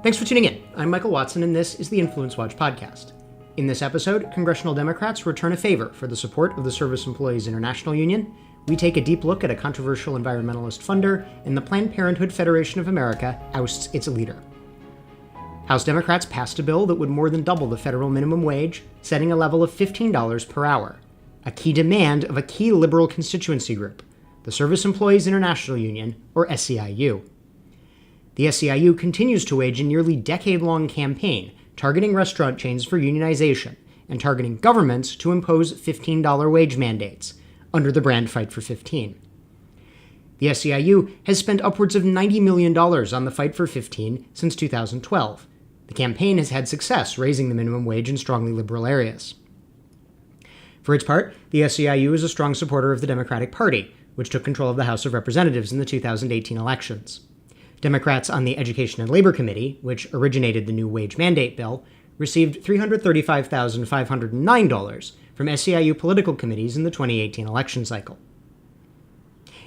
Thanks for tuning in. I'm Michael Watson, and this is the InfluenceWatch podcast. In this episode, Congressional Democrats return a favor for the support of the Service Employees International Union. We take a deep look at a controversial environmentalist funder, and the Planned Parenthood Federation of America ousts its leader. House Democrats passed a bill that would more than double the federal minimum wage, setting a level of $15 per hour, a key demand of a key liberal constituency group, the Service Employees International Union, or SEIU. The SEIU continues to wage a nearly decade-long campaign targeting restaurant chains for unionization and targeting governments to impose $15 wage mandates under the brand Fight for 15. The SEIU has spent upwards of $90 million on the Fight for 15 since 2012. The campaign has had success raising the minimum wage in strongly liberal areas. For its part, the SEIU is a strong supporter of the Democratic Party, which took control of the House of Representatives in the 2018 elections. Democrats on the Education and Labor Committee, which originated the new wage mandate bill, received $335,509 from SEIU political committees in the 2018 election cycle.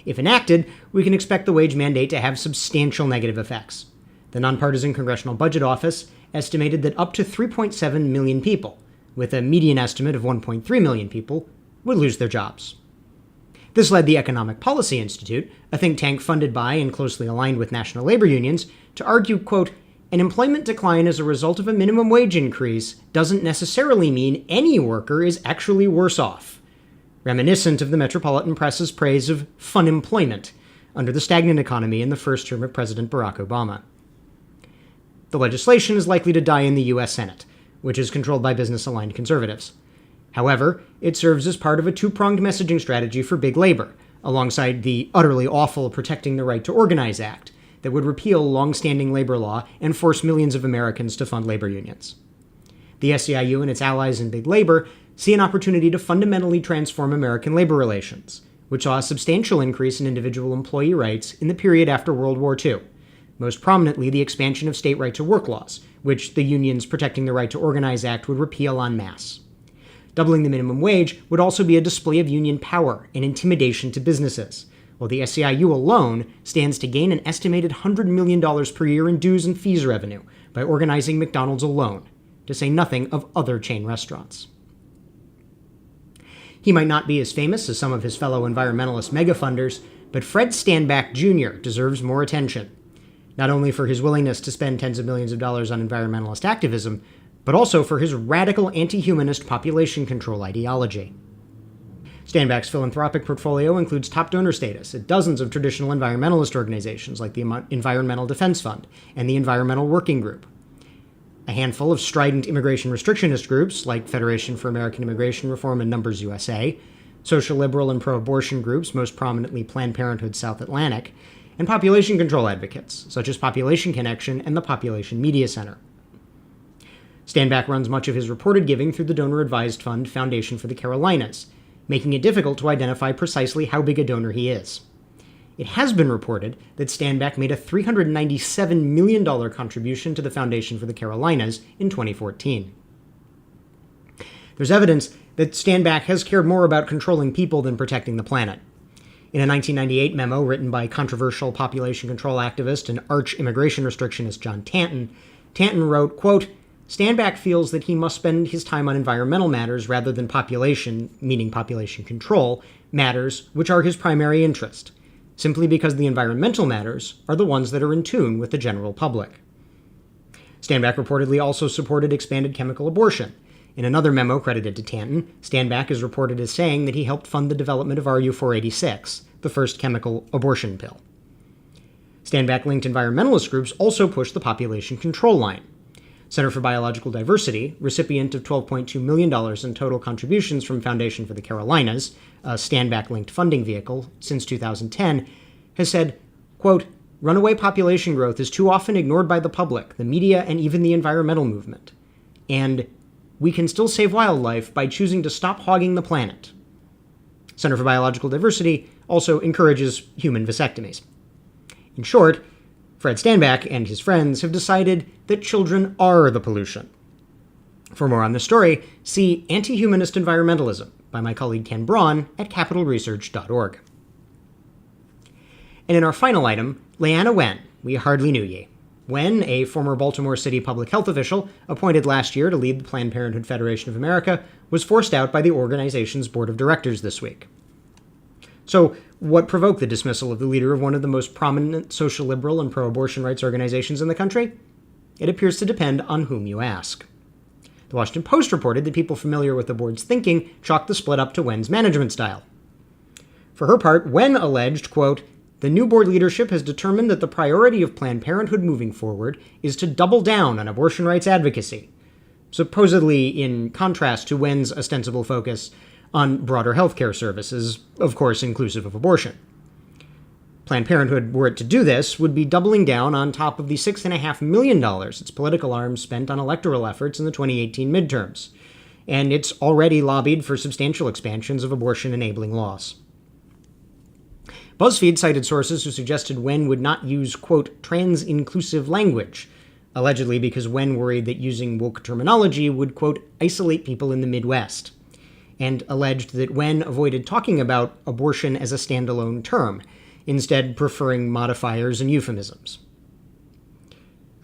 If enacted, we can expect the wage mandate to have substantial negative effects. The Nonpartisan Congressional Budget Office estimated that up to 3.7 million people, with a median estimate of 1.3 million people, would lose their jobs. This led the Economic Policy Institute, a think tank funded by and closely aligned with national labor unions, to argue, quote, an employment decline as a result of a minimum wage increase doesn't necessarily mean any worker is actually worse off, reminiscent of the Metropolitan Press's praise of fun employment under the stagnant economy in the first term of President Barack Obama. The legislation is likely to die in the U.S. Senate, which is controlled by business-aligned conservatives. However, it serves as part of a two-pronged messaging strategy for big labor, alongside the utterly awful Protecting the Right to Organize Act that would repeal long-standing labor law and force millions of Americans to fund labor unions. The SEIU and its allies in big labor see an opportunity to fundamentally transform American labor relations, which saw a substantial increase in individual employee rights in the period after World War II, most prominently the expansion of state right-to-work laws, which the union's Protecting the Right to Organize Act would repeal en masse. Doubling the minimum wage would also be a display of union power and intimidation to businesses, while the SEIU alone stands to gain an estimated $100 million per year in dues and fees revenue by organizing McDonald's alone, to say nothing of other chain restaurants. He might not be as famous as some of his fellow environmentalist megafunders, but Fred Stanback Jr. deserves more attention, not only for his willingness to spend tens of millions of dollars on environmentalist activism, but also for his radical anti-humanist population control ideology. Stanback's philanthropic portfolio includes top donor status at dozens of traditional environmentalist organizations like the Environmental Defense Fund and the Environmental Working Group, a handful of strident immigration restrictionist groups like Federation for American Immigration Reform and Numbers USA, social liberal and pro-abortion groups, most prominently Planned Parenthood South Atlantic, and population control advocates, such as Population Connection and the Population Media Center. Stanback runs much of his reported giving through the donor-advised fund Foundation for the Carolinas, making it difficult to identify precisely how big a donor he is. It has been reported that Stanback made a $397 million contribution to the Foundation for the Carolinas in 2014. There's evidence that Stanback has cared more about controlling people than protecting the planet. In a 1998 memo written by controversial population control activist and arch-immigration restrictionist John Tanton, Tanton wrote, quote, Stanback feels that he must spend his time on environmental matters rather than population, meaning population control, matters which are his primary interest, simply because the environmental matters are the ones that are in tune with the general public. Stanback reportedly also supported expanded chemical abortion. In another memo credited to Tanton, Stanback is reported as saying that he helped fund the development of RU-486, the first chemical abortion pill. Stanback-linked environmentalist groups also pushed the population control line. Center for Biological Diversity, recipient of $12.2 million in total contributions from Foundation for the Carolinas, a Stanback-linked funding vehicle, since 2010, has said, quote, runaway population growth is too often ignored by the public, the media, and even the environmental movement. And we can still save wildlife by choosing to stop hogging the planet. Center for Biological Diversity also encourages human vasectomies. In short, Fred Stanback and his friends have decided that children are the pollution. For more on this story, see Anti-Humanist Environmentalism by my colleague Ken Braun at capitalresearch.org. And in our final item, Leanna Wen, We Hardly Knew Ye. Wen, a former Baltimore City public health official appointed last year to lead the Planned Parenthood Federation of America, was forced out by the organization's board of directors this week. So, what provoked the dismissal of the leader of one of the most prominent social liberal and pro-abortion rights organizations in the country? It appears to depend on whom you ask. The Washington Post reported that people familiar with the board's thinking chalked the split up to Wen's management style. For her part, Wen alleged, quote, "The new board leadership has determined that the priority of Planned Parenthood moving forward is to double down on abortion rights advocacy," supposedly in contrast to Wen's ostensible focus on broader healthcare services, of course inclusive of abortion. Planned Parenthood, were it to do this, would be doubling down on top of the $6.5 million its political arm spent on electoral efforts in the 2018 midterms, and it's already lobbied for substantial expansions of abortion-enabling laws. BuzzFeed cited sources who suggested Wen would not use, quote, trans-inclusive language, allegedly because Wen worried that using woke terminology would, quote, isolate people in the Midwest, and alleged that Wen avoided talking about abortion as a standalone term, instead preferring modifiers and euphemisms.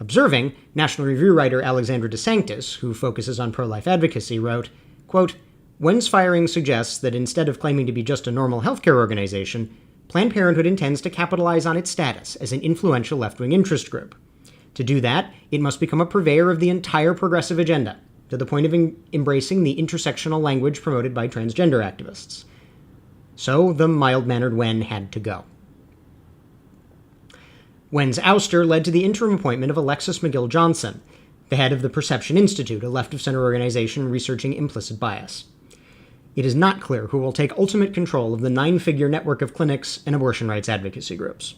Observing, National Review writer Alexandra DeSanctis, who focuses on pro-life advocacy, wrote, quote, Wen's firing suggests that instead of claiming to be just a normal healthcare organization, Planned Parenthood intends to capitalize on its status as an influential left-wing interest group. To do that, it must become a purveyor of the entire progressive agenda, to the point of embracing the intersectional language promoted by transgender activists. So the mild-mannered Wen had to go. Wen's ouster led to the interim appointment of Alexis McGill Johnson, the head of the Perception Institute, a left-of-center organization researching implicit bias. It is not clear who will take ultimate control of the 9-figure network of clinics and abortion rights advocacy groups.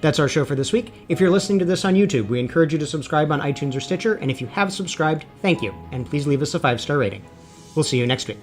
That's our show for this week. If you're listening to this on YouTube, we encourage you to subscribe on iTunes or Stitcher, and if you have subscribed, thank you, and please leave us a 5-star rating. We'll see you next week.